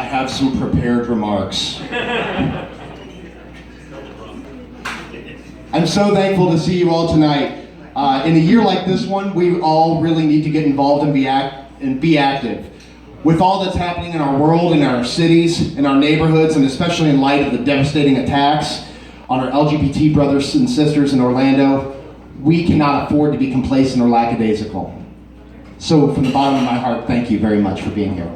have some prepared remarks. I'm so thankful to see you all tonight. In a year like this one, we all really need to get involved and be active. With all that's happening in our world, in our cities, in our neighborhoods, and especially in light of the devastating attacks on our LGBT brothers and sisters in Orlando, we cannot afford to be complacent or lackadaisical. So from the bottom of my heart, thank you very much for being here.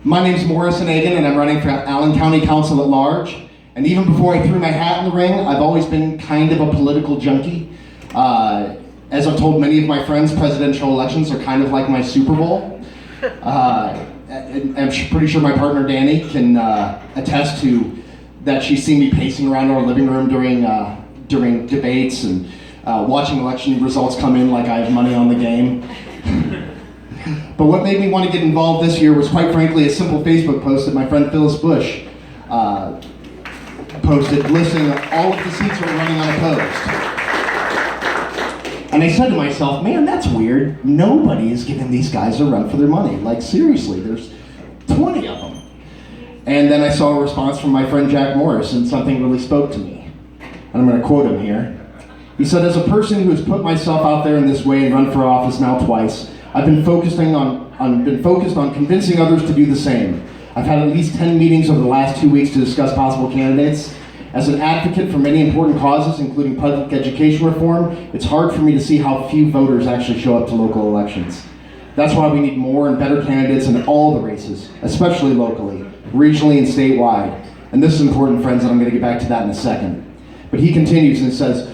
My name's Morrison Agen, and I'm running for Allen County Council at Large. And even before I threw my hat in the ring, I've always been kind of a political junkie. As I've told many of my friends, presidential elections are kind of like my Super Bowl. I'm pretty sure my partner Danny can attest to that. She's seen me pacing around our living room during debates and watching election results come in like I have money on the game. But what made me want to get involved this year was, quite frankly, a simple Facebook post that my friend Phyllis Bush posted listing all of the seats that were running unopposed. And I said to myself, man, that's weird. Nobody is giving these guys a run for their money. Like, seriously, there's 20 of them. And then I saw a response from my friend Jack Morris, and something really spoke to me. And I'm going to quote him here. He said, as a person who has put myself out there in this way and run for office now twice, I've been focused on convincing others to do the same. I've had at least 10 meetings over the last 2 weeks to discuss possible candidates. As an advocate for many important causes, including public education reform, it's hard for me to see how few voters actually show up to local elections. That's why we need more and better candidates in all the races, especially locally, regionally, and statewide. And this is important, friends, and I'm going to get back to that in a second. But he continues and says,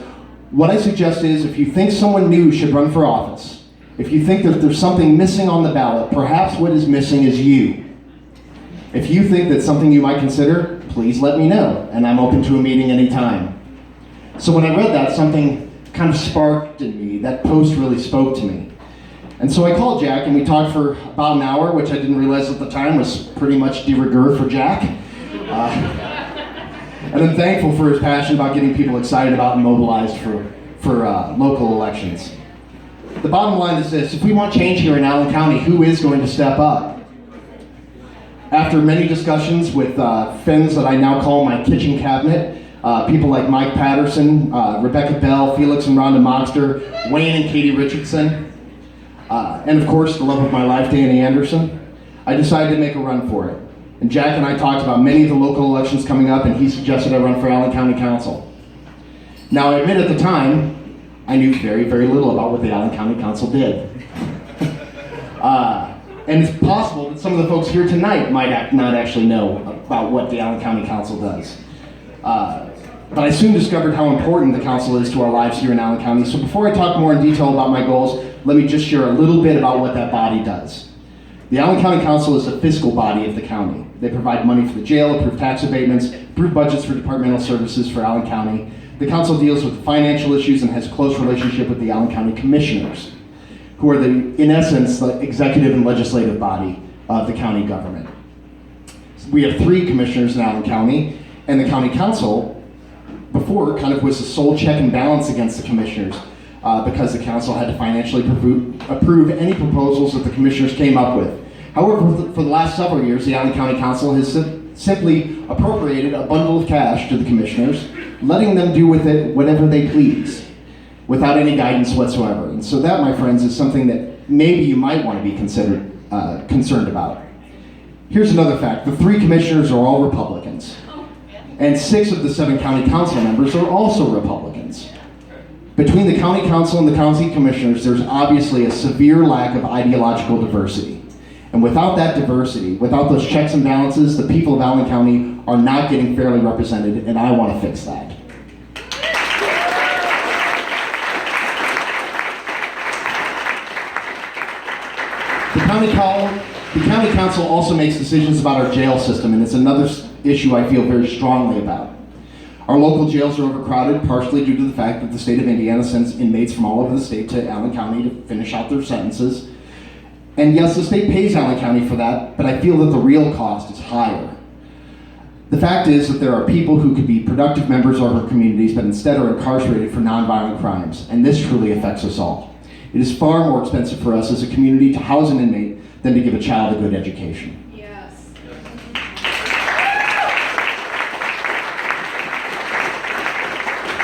what I suggest is, if you think someone new should run for office, if you think that there's something missing on the ballot, perhaps what is missing is you. If you think that's something you might consider, please let me know, and I'm open to a meeting anytime. So when I read that, something kind of sparked in me. That post really spoke to me. And so I called Jack, and we talked for about an hour, which I didn't realize at the time was pretty much de rigueur for Jack. And I'm thankful for his passion about getting people excited about and mobilized for local elections. The bottom line is this: if we want change here in Allen County, who is going to step up? After many discussions with friends that I now call my kitchen cabinet, people like Mike Patterson, Rebecca Bell, Felix and Rhonda Moxter, Wayne and Katie Richardson, and of course the love of my life, Danny Anderson, I decided to make a run for it. And Jack and I talked about many of the local elections coming up, and he suggested I run for Allen County Council. Now, I admit at the time, I knew very, very little about what the Allen County Council did. And it's possible that some of the folks here tonight might not actually know about what the Allen County Council does. But I soon discovered how important the council is to our lives here in Allen County. So before I talk more in detail about my goals, let me just share a little bit about what that body does. The Allen County Council is the fiscal body of the county. They provide money for the jail, approve tax abatements, approve budgets for departmental services for Allen County. The council deals with financial issues and has a close relationship with the Allen County Commissioners, who are in essence, the executive and legislative body of the county government. We have 3 commissioners in Allen County, and the county council before kind of was the sole check and balance against the commissioners because the council had to financially approve any proposals that the commissioners came up with. However, for the last several years, the Allen County Council has simply appropriated a bundle of cash to the commissioners, letting them do with it whatever they please, without any guidance whatsoever. And so that, my friends, is something that maybe you might want to be concerned about. Here's another fact. The 3 commissioners are all Republicans. And 6 of the 7 county council members are also Republicans. Between the county council and the county commissioners, there's obviously a severe lack of ideological diversity. And without that diversity, without those checks and balances, the people of Allen County are not getting fairly represented, and I want to fix that. The county council also makes decisions about our jail system, and it's another issue I feel very strongly about. Our local jails are overcrowded, partially due to the fact that the state of Indiana sends inmates from all over the state to Allen County to finish out their sentences. And yes, the state pays Allen County for that, but I feel that the real cost is higher. The fact is that there are people who could be productive members of our communities, but instead are incarcerated for nonviolent crimes, and this truly affects us all. It is far more expensive for us as a community to house an inmate than to give a child a good education. Yes.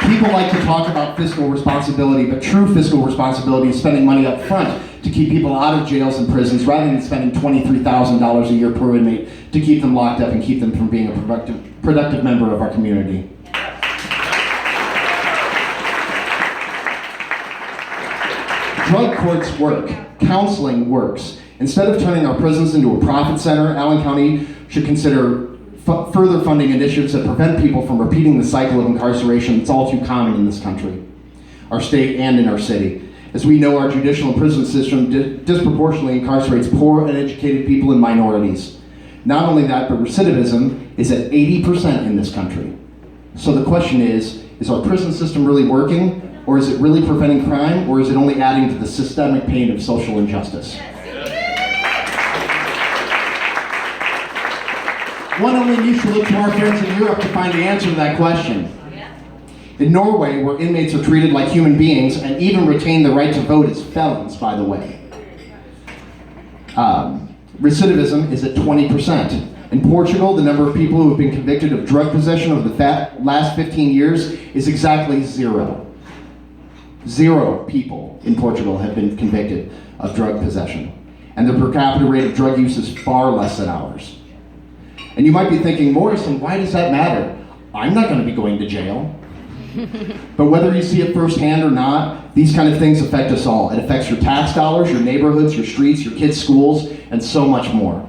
People like to talk about fiscal responsibility, but true fiscal responsibility is spending money up front to keep people out of jails and prisons rather than spending $23,000 a year per inmate to keep them locked up and keep them from being a productive member of our community. Drug courts work. Counseling works. Instead of turning our prisons into a profit center, Allen County should consider further funding initiatives that prevent people from repeating the cycle of incarceration that's all too common in this country, our state, and in our city. As we know, our judicial and prison system disproportionately incarcerates poor and educated people and minorities. Not only that, but recidivism is at 80% in this country. So the question is our prison system really working, or is it really preventing crime, or is it only adding to the systemic pain of social injustice? One only needs to look to our friends in Europe to find the answer to that question. In Norway, where inmates are treated like human beings and even retain the right to vote as felons, by the way, recidivism is at 20%. In Portugal, the number of people who have been convicted of drug possession over the last 15 years is exactly 0. 0 people in Portugal have been convicted of drug possession. And the per capita rate of drug use is far less than ours. And you might be thinking, Morrison, why does that matter? I'm not going to be going to jail. But whether you see it firsthand or not, these kind of things affect us all. It affects your tax dollars, your neighborhoods, your streets, your kids' schools, and so much more.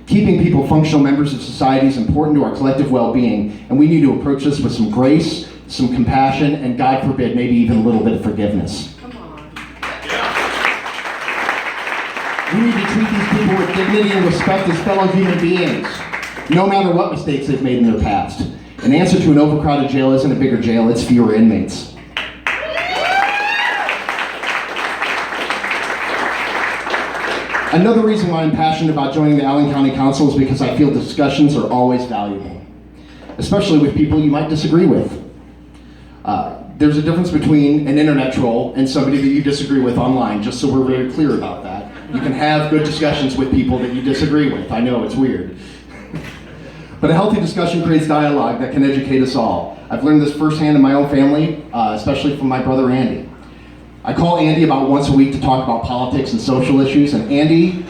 Keeping people functional members of society is important to our collective well-being, and we need to approach this with some grace, some compassion, and God forbid, maybe even a little bit of forgiveness. We need to treat these people with dignity and respect as fellow human beings, no matter what mistakes they've made in their past. An answer to an overcrowded jail isn't a bigger jail, it's fewer inmates. Another reason why I'm passionate about joining the Allen County Council is because I feel discussions are always valuable, especially with people you might disagree with. There's a difference between an internet troll and somebody that you disagree with online, just so we're very clear about that. You can have good discussions with people that you disagree with. I know, it's weird. But a healthy discussion creates dialogue that can educate us all. I've learned this firsthand in my own family, especially from my brother Andy. I call Andy about once a week to talk about politics and social issues, and Andy,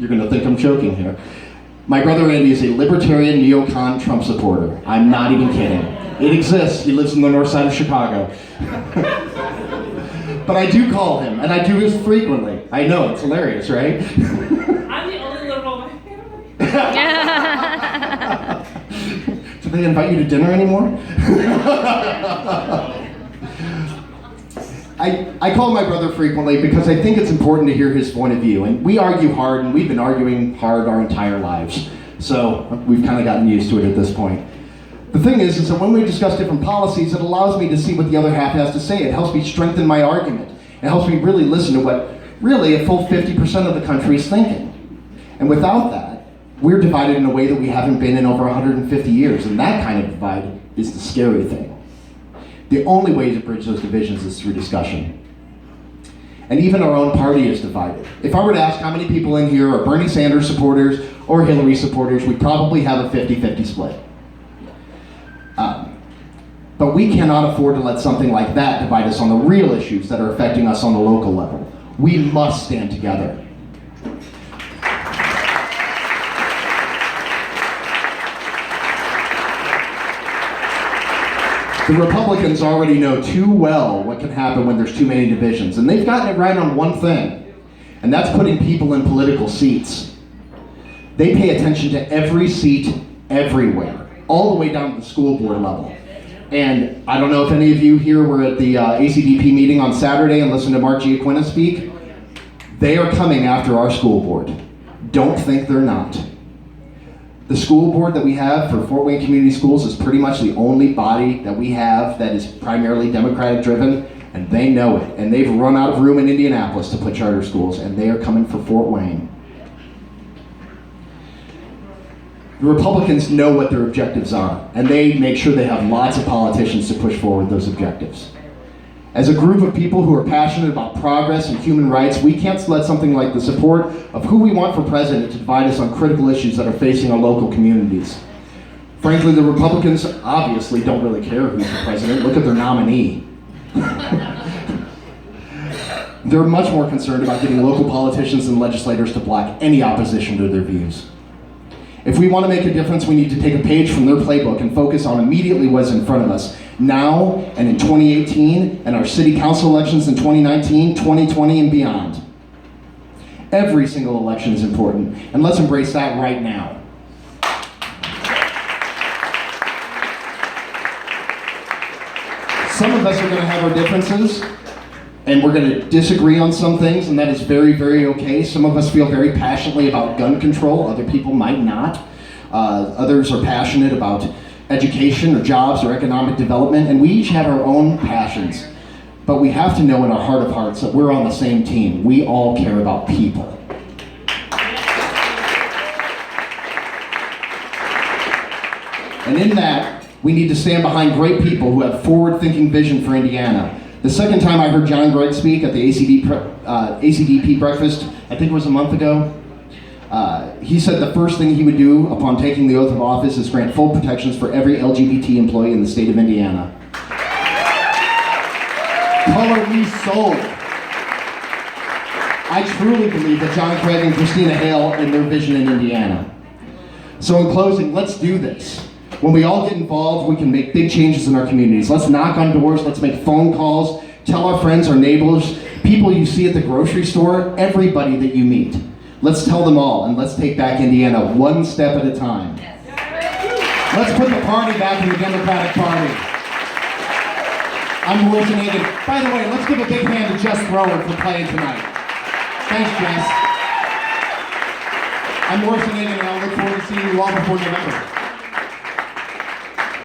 you're gonna think I'm joking here, my brother Andy is a libertarian neocon Trump supporter. I'm not even kidding. It exists. He lives on the north side of Chicago. But I do call him, and I do this frequently. I know, it's hilarious, right? I'm the only liberal in my family. Do they invite you to dinner anymore? I call my brother frequently because I think it's important to hear his point of view. And we argue hard, and we've been arguing hard our entire lives. So we've kind of gotten used to it at this point. The thing is that when we discuss different policies, it allows me to see what the other half has to say. It helps me strengthen my argument. It helps me really listen to what really a full 50% of the country is thinking. And without that, we're divided in a way that we haven't been in over 150 years. And that kind of divide is the scary thing. The only way to bridge those divisions is through discussion. And even our own party is divided. If I were to ask how many people in here are Bernie Sanders supporters or Hillary supporters, we'd probably have a 50-50 split. But we cannot afford to let something like that divide us on the real issues that are affecting us on the local level. We must stand together. The Republicans already know too well what can happen when there's too many divisions, and they've gotten it right on one thing, and that's putting people in political seats. They pay attention to every seat everywhere, all the way down to the school board level. And I don't know if any of you here were at the ACDP meeting on Saturday and listened to Mark Giacquina speak. They are coming after our school board. Don't think they're not. The school board that we have for Fort Wayne Community Schools is pretty much the only body that we have that is primarily Democratic driven, and they know it. And they've run out of room in Indianapolis to put charter schools, and they are coming for Fort Wayne. The Republicans know what their objectives are, and they make sure they have lots of politicians to push forward those objectives. As a group of people who are passionate about progress and human rights, we can't let something like the support of who we want for president to divide us on critical issues that are facing our local communities. Frankly, the Republicans obviously don't really care who's the president. Look at their nominee. They're much more concerned about getting local politicians and legislators to block any opposition to their views. If we want to make a difference, we need to take a page from their playbook and focus on immediately what's in front of us, now and in 2018, and our city council elections in 2019, 2020, and beyond. Every single election is important, and let's embrace that right now. Some of us are going to have our differences, and we're going to disagree on some things, and that is very, very okay. Some of us feel very passionately about gun control. Other people might not. Others are passionate about education or jobs or economic development, and we each have our own passions. But we have to know in our heart of hearts that we're on the same team. We all care about people. And in that, we need to stand behind great people who have forward-thinking vision for Indiana. The second time I heard John Gregg speak at the ACDP breakfast, I think it was a month ago, he said the first thing he would do upon taking the oath of office is grant full protections for every LGBT employee in the state of Indiana. Color me sold. I truly believe that John Gregg and Christina Hale and their vision in Indiana. So in closing, let's do this. When we all get involved, we can make big changes in our communities. Let's knock on doors, let's make phone calls, tell our friends, our neighbors, people you see at the grocery store, everybody that you meet. Let's tell them all, and let's take back Indiana one step at a time. Let's put the party back in the Democratic Party. I'm Morrison Agen. By the way, let's give a big hand to Jess Thrower for playing tonight. Thanks, Jess. I'm Morrison Agen, and I look forward to seeing you all before November.